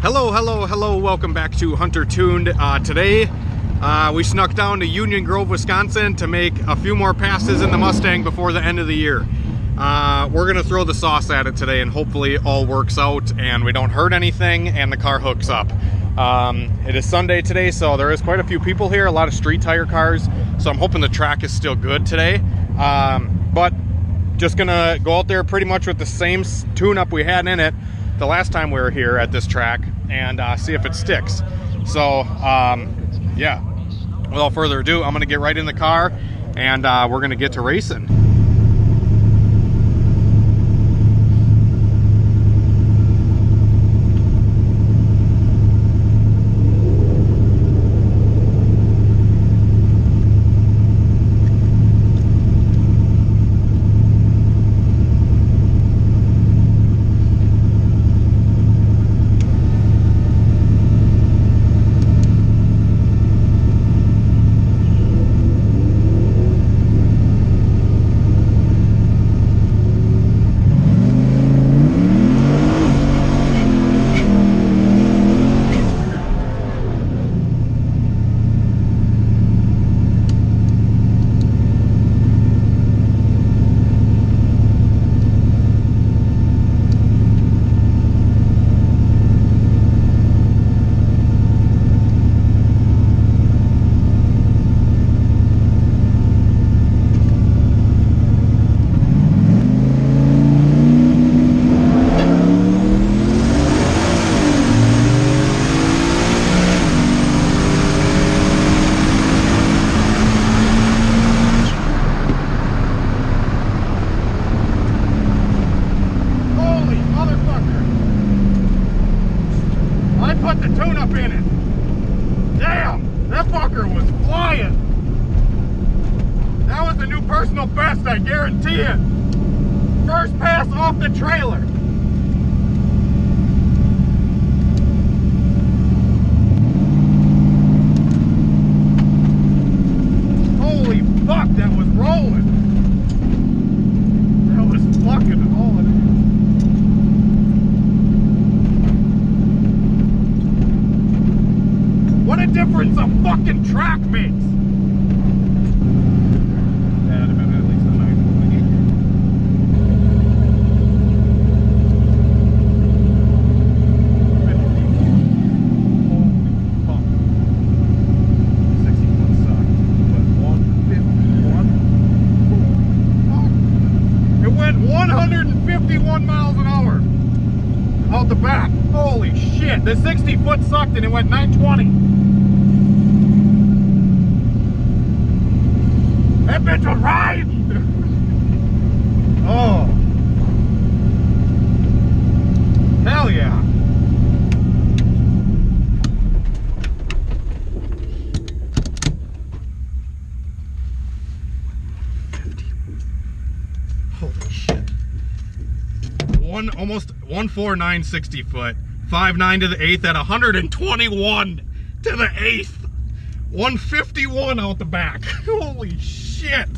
Hello, welcome back to HunterTuned. Today, we snuck down to Union Grove, Wisconsin to make a few more passes in the Mustang before the end of the year. We're gonna throw the sauce at it today and hopefully it all works out and we don't hurt anything and the car hooks up. It is Sunday today, so there is quite a few people here, a lot of street tire cars, so I'm hoping the track is still good today. But just gonna go out there pretty much with the same tune-up we had in it the last time we were here at this track and see if it sticks. So yeah, without further ado, I'm gonna get right in the car and we're gonna get to racing. Put the tune-up in it. Damn, that fucker was flying. That was the new personal best, I guarantee it. First pass off the trailer. Holy fuck, that was rolling. That was fucking rolling. What a difference a fucking track makes! That'd have been at least a nice one. Holy fuck. 60-foot suck. But 151? Fuck. It went 151 miles an hour out the back. Holy shit. The 60-foot sucked and it went 920. That bitch was riding! Oh. Hell yeah. Holy shit. Almost 149 60 foot. 5.9 to the 8th at 121 to the 8th. 151 out the back. Holy shit.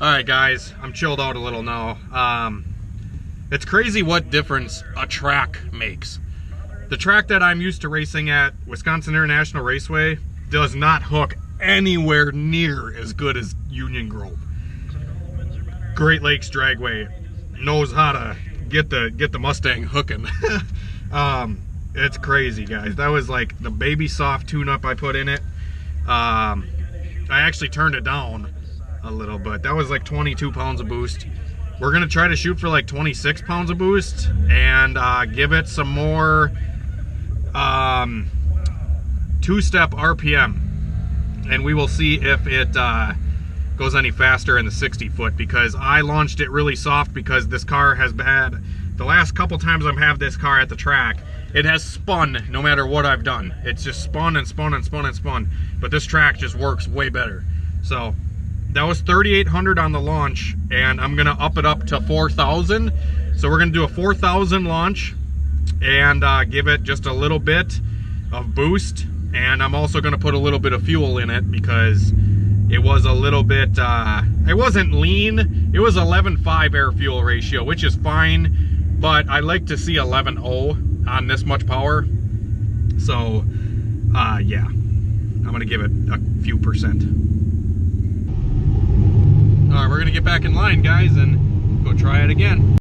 Alright guys, I'm chilled out a little now. It's crazy what difference a track makes. The track that I'm used to racing at, Wisconsin International Raceway, does not hook anywhere near as good as Union Grove. Great Lakes Dragway knows how to get the Mustang hooking. It's crazy, guys. That was like the baby soft tune-up I put in it. I actually turned it down a little, but that was like 22 pounds of boost. we're gonna try to shoot for like 26 pounds of boost and give it some more two-step RPM, and we will see if it goes any faster in the 60 foot, because I launched it really soft because this car has had, the last couple times I've had this car at the track, it has spun no matter what I've done. It's just spun and spun and spun and spun, but this track just works way better. So that was 3,800 on the launch, and I'm gonna up it up to 4,000. So we're gonna do a 4,000 launch and give it just a little bit of boost, and I'm also gonna put a little bit of fuel in it because it was a little bit, it wasn't lean. It was 11.5 air fuel ratio, which is fine, but I like to see 11.0 on this much power. So, yeah, I'm gonna give it a few percent. All right, we're gonna get back in line, guys, and go try it again.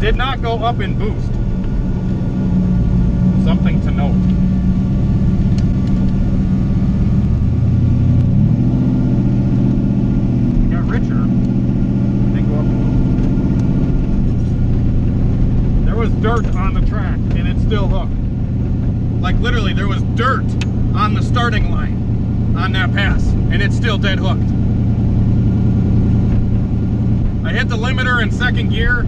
Did not go up in boost. Something to note. It got richer. It didn't go up in boost. There was dirt on the track and it still hooked. Like literally there was dirt on the starting line on that pass and it's still dead hooked. I hit the limiter in second gear.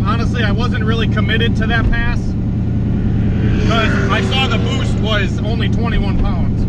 Honestly, I wasn't really committed to that pass because I saw the boost was only 21 pounds.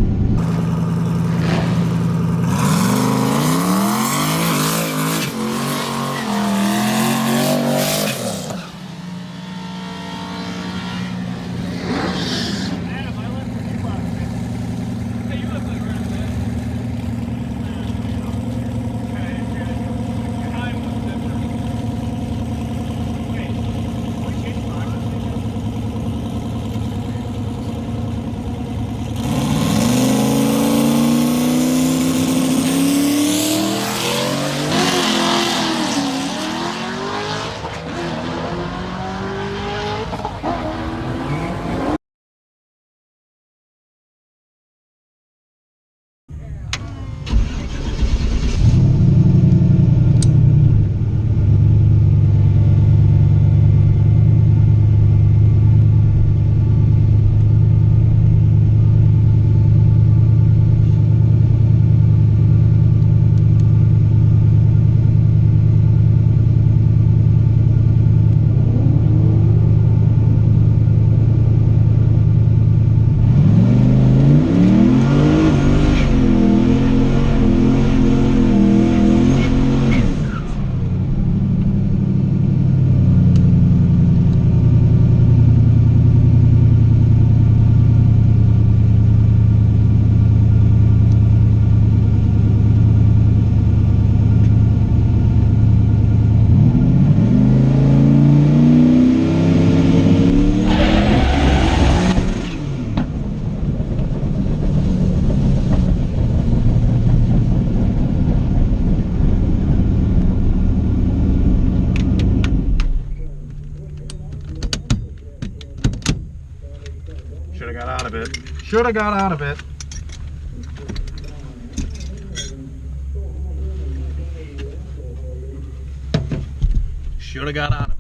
Should have got out of it. Should have got out of it. Should have got out of it.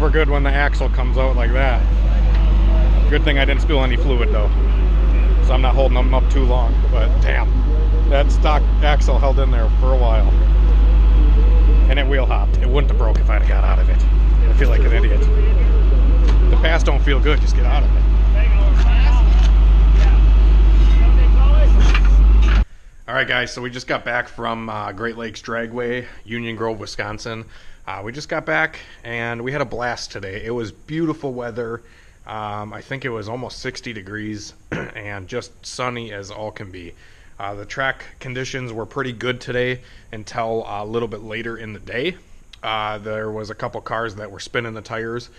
never good when the axle comes out like that. Good thing I didn't spill any fluid though, so I'm not holding them up too long. But damn, that stock axle held in there for a while. And it wheel hopped. It wouldn't have broke if I'd have got out of it. I feel like an idiot. The pass don't feel good, just get out of it. Alright guys, so we just got back from Great Lakes Dragway, Union Grove, Wisconsin. We just got back and we had a blast today. It was beautiful weather. I think it was almost 60 degrees and just sunny as all can be. The track conditions were pretty good today until a little bit later in the day. There was a couple cars that were spinning the tires,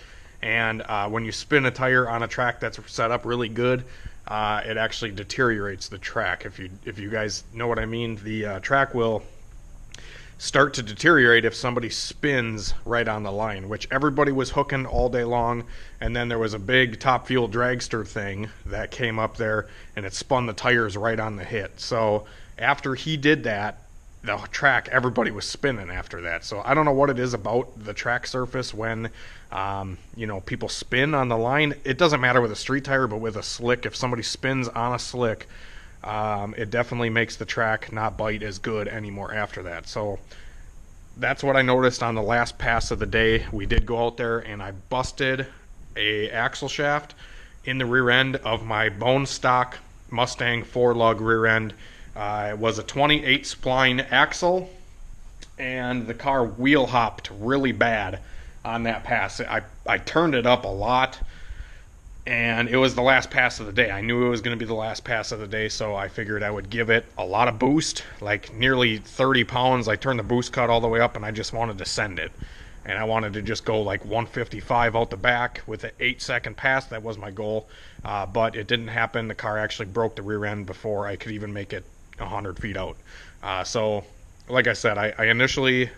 and when you spin a tire on a track that's set up really good, it actually deteriorates the track. If you guys know what I mean, the track will start to deteriorate if somebody spins right on the line, which everybody was hooking all day long. And then there was a big Top Fuel dragster thing that came up there and it spun the tires right on the hit. So after he did that, the track, everybody was spinning after that. So I don't know what it is about the track surface when you know, people spin on the line. It doesn't matter with a street tire, but with a slick, if somebody spins on a slick, it definitely makes the track not bite as good anymore after that. So that's what I noticed on the last pass of the day. We did go out there and I busted a axle shaft in the rear end of my bone stock Mustang 4-lug rear end. It was a 28 spline axle, and the car wheel hopped really bad on that pass. I turned it up a lot, and it was the last pass of the day. I knew it was going to be the last pass of the day, so I figured I would give it a lot of boost, like nearly 30 pounds. I turned the boost cut all the way up, and I just wanted to send it. And I wanted to just go like 155 out the back with an 8-second pass. That was my goal, but it didn't happen. The car actually broke the rear end before I could even make it 100 feet out. So, like I said, I initially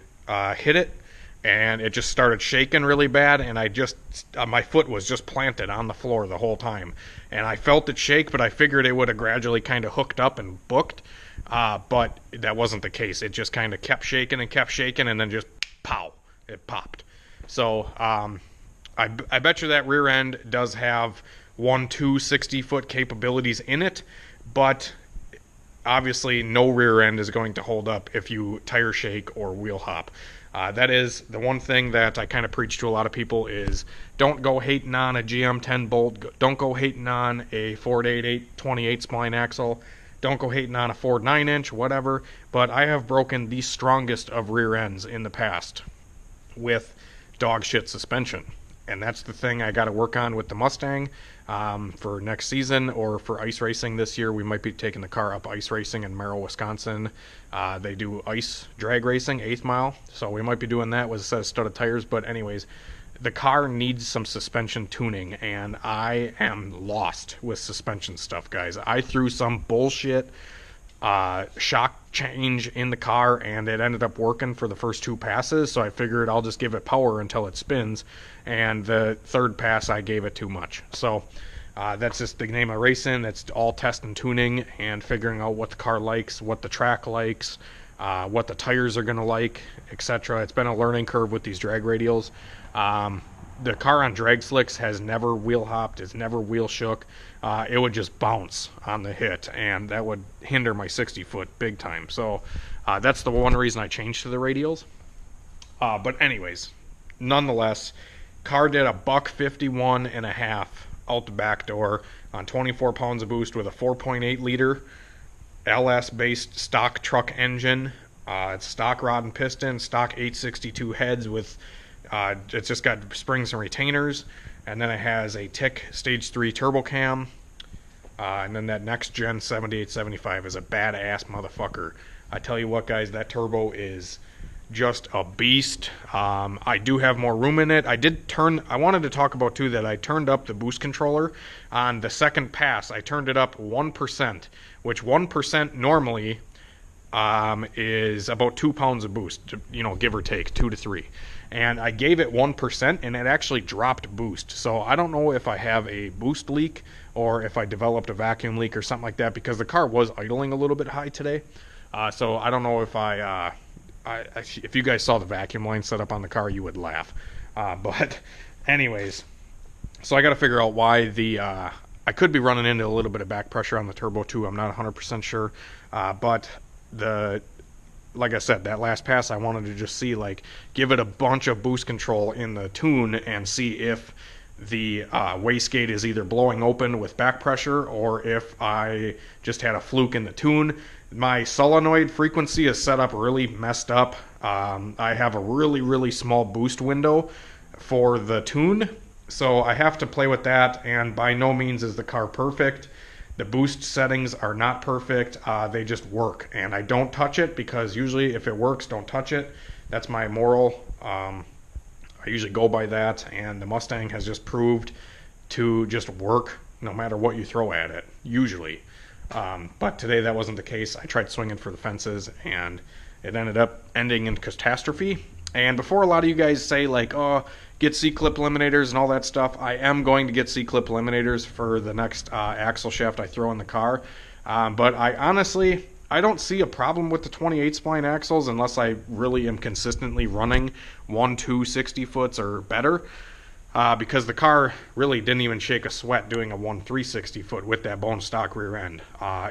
hit it, and it just started shaking really bad, and I just my foot was just planted on the floor the whole time, and I felt it shake, but I figured it would have gradually kind of hooked up and booked, but that wasn't the case. It just kind of kept shaking, and then just pow, it popped. So I bet you that rear end does have 2 60-foot capabilities in it, but obviously no rear end is going to hold up if you tire shake or wheel hop. That is the one thing that I kind of preach to a lot of people is don't go hating on a GM 10 bolt. Don't go hating on a Ford 88 28 spline axle. Don't go hating on a Ford 9-inch, whatever. But I have broken the strongest of rear ends in the past with dog shit suspension. And that's the thing I got to work on with the Mustang for next season, or for ice racing this year. We might be taking the car up ice racing in Merrill, Wisconsin. They do ice drag racing, 8th mile, so we might be doing that with a set of studded tires. But anyways, the car needs some suspension tuning, and I am lost with suspension stuff, guys. I threw some bullshit shock change in the car, and it ended up working for the first 2 passes, so I figured I'll just give it power until it spins, and the 3rd pass I gave it too much. So that's just the name of racing. That's all test and tuning and figuring out what the car likes, what the track likes, what the tires are going to like, etc. It's been a learning curve with these drag radials. The car on drag slicks has never wheel hopped, it's never wheel shook. It would just bounce on the hit, and that would hinder my 60-foot big time. So that's the one reason I changed to the radials. But anyways, nonetheless, car did a $151.5 out the back door on 24 pounds of boost with a 4.8 liter LS based stock truck engine. It's stock rod and piston, stock 862 heads with it's just got springs and retainers, and then it has a Tick Stage 3 turbo cam, and then that next gen 7875 is a badass motherfucker. I tell you what, guys, that turbo is just a beast. I do have more room in it. I wanted to talk about too that I turned up the boost controller on the second pass. I turned it up 1%, which 1% normally is about 2 pounds of boost, you know, give or take 2 to 3. And I gave it 1%, and it actually dropped boost. So I don't know if I have a boost leak or if I developed a vacuum leak or something like that, because the car was idling a little bit high today. So I don't know if if you guys saw the vacuum line set up on the car, you would laugh. But Anyways, so I got to figure out why the I could be running into a little bit of back pressure on the turbo too. I'm not 100% sure, but like I said, that last pass I wanted to just see, like, give it a bunch of boost control in the tune and see if the wastegate is either blowing open with back pressure or if I just had a fluke in the tune. My solenoid frequency is set up really messed up. I have a really small boost window for the tune, so I have to play with that, and by no means is the car perfect. The boost settings are not perfect. They just work, and I don't touch it because usually if it works, don't touch it. That's my moral. I usually go by that, and the Mustang has just proved to just work no matter what you throw at it, usually. But today that wasn't the case. I tried swinging for the fences, and it ended up ending in catastrophe. And before a lot of you guys say, like, oh, get C-clip eliminators and all that stuff, I am going to get C-clip eliminators for the next axle shaft I throw in the car. But I honestly, I don't see a problem with the 28 spline axles unless I really am consistently running 1-2 60 foots or better. Because the car really didn't even shake a sweat doing a 1-3 60 foot with that bone stock rear end.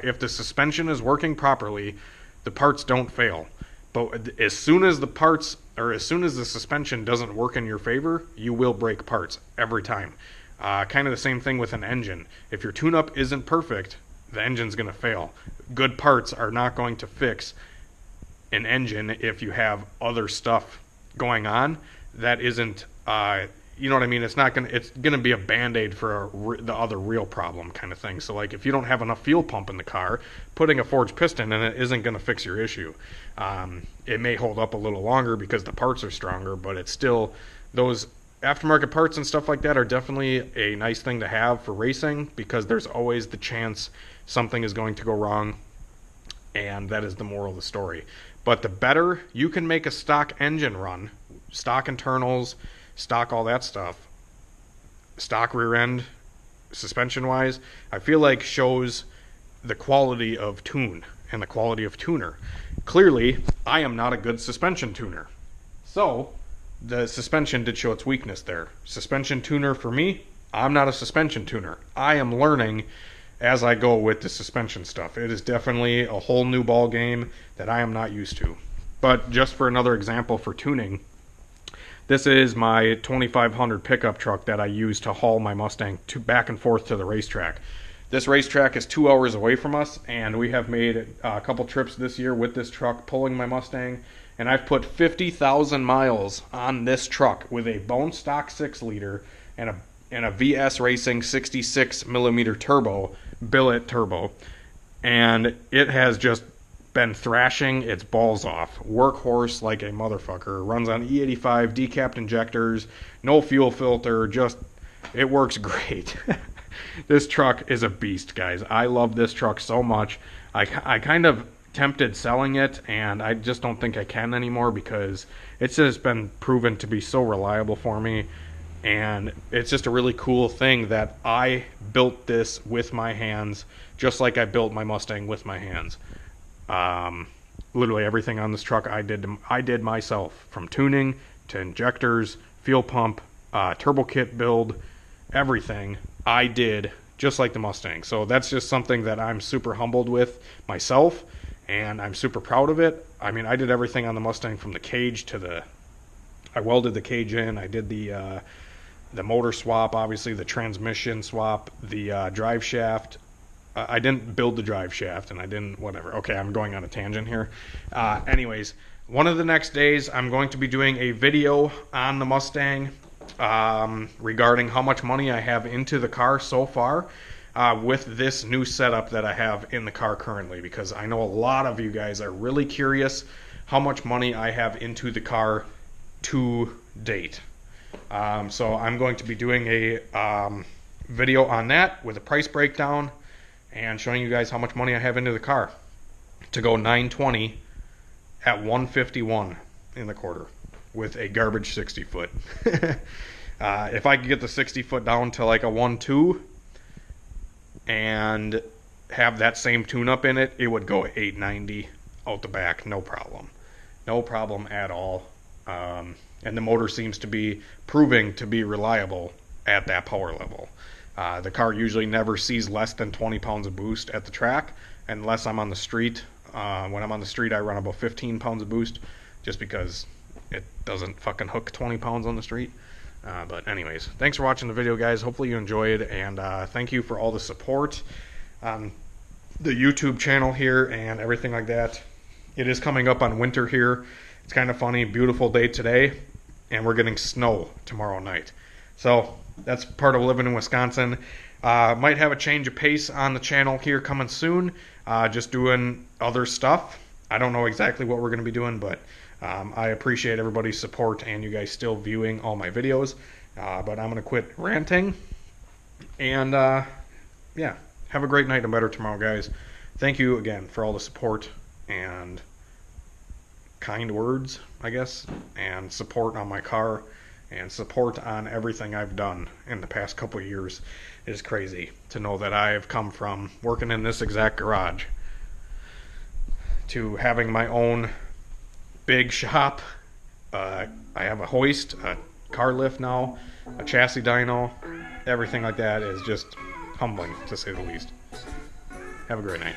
If the suspension is working properly, the parts don't fail. But as soon as the parts, or as soon as the suspension doesn't work in your favor, you will break parts every time. Kind of the same thing with an engine. If your tune-up isn't perfect, the engine's going to fail. Good parts are not going to fix an engine if you have other stuff going on that isn't, you know what I mean? It's not going to, it's going to be a band-aid for the other real problem kind of thing. So, like, if you don't have enough fuel pump in the car, putting a forged piston in it isn't going to fix your issue. It may hold up a little longer because the parts are stronger, but it's still, those aftermarket parts and stuff like that are definitely a nice thing to have for racing because there's always the chance something is going to go wrong, and that is the moral of the story. But the better you can make a stock engine run, stock internals, stock all that stuff, stock rear end, suspension wise, I feel like shows the quality of tune and the quality of tuner. Clearly, I am not a good suspension tuner. So, the suspension did show its weakness there. Suspension tuner for me, I'm not a suspension tuner. I am learning as I go with the suspension stuff. It is definitely a whole new ball game that I am not used to. But just for another example for tuning, this is my 2500 pickup truck that I use to haul my Mustang back and forth to the racetrack. This racetrack is 2 hours away from us, and we have made a couple trips this year with this truck pulling my Mustang, and I've put 50,000 miles on this truck with a bone stock 6-liter and a VS Racing 66 millimeter turbo, billet turbo, and it has just been thrashing its balls off. Workhorse like a motherfucker. Runs on E85 decapped injectors, no fuel filter, just, it works great. This truck is a beast, guys. I love this truck so much. I kind of tempted selling it, and I just don't think I can anymore because it's just been proven to be so reliable for me, and it's just a really cool thing that I built this with my hands, just like I built my Mustang with my hands. Literally everything on this truck I did myself, from tuning to injectors, fuel pump, turbo kit build, everything I did just like the Mustang. So that's just something that I'm super humbled with myself, and I'm super proud of it. I mean, I did everything on the Mustang from the cage to I welded the cage in, I did the motor swap, obviously the transmission swap, the drive shaft. I didn't build the drive shaft, and I didn't, whatever. Okay, I'm going on a tangent here. Anyways, one of the next days, I'm going to be doing a video on the Mustang regarding how much money I have into the car so far with this new setup that I have in the car currently, because I know a lot of you guys are really curious how much money I have into the car to date. So I'm going to be doing a video on that with a price breakdown and showing you guys how much money I have into the car to go 920 at 151 in the quarter with a garbage 60 foot. If I could get the 60 foot down to like a 1.2 and have that same tune up in it, it would go 890 out the back, no problem. No problem at all. and the motor seems to be proving to be reliable at that power level. The car usually never sees less than 20 pounds of boost at the track, unless I'm on the street. When I'm on the street, I run about 15 pounds of boost, just because it doesn't fucking hook 20 pounds on the street. But anyways, thanks for watching the video, guys. Hopefully you enjoyed, and thank you for all the support on the YouTube channel here and everything like that. It is coming up on winter here. It's kind of funny, beautiful day today, and we're getting snow tomorrow night. So that's part of living in Wisconsin. Might have a change of pace on the channel here coming soon, just doing other stuff. I don't know exactly what we're going to be doing, but I appreciate everybody's support and you guys still viewing all my videos. But I'm going to quit ranting, and yeah, have a great night and better tomorrow, guys. Thank you again for all the support and kind words, I guess, and support on my car and support on everything I've done in the past couple of years. Is crazy to know that I've come from working in this exact garage to having my own big shop. I have a hoist, a car lift now, a chassis dyno. Everything like that is just humbling, to say the least. Have a great night.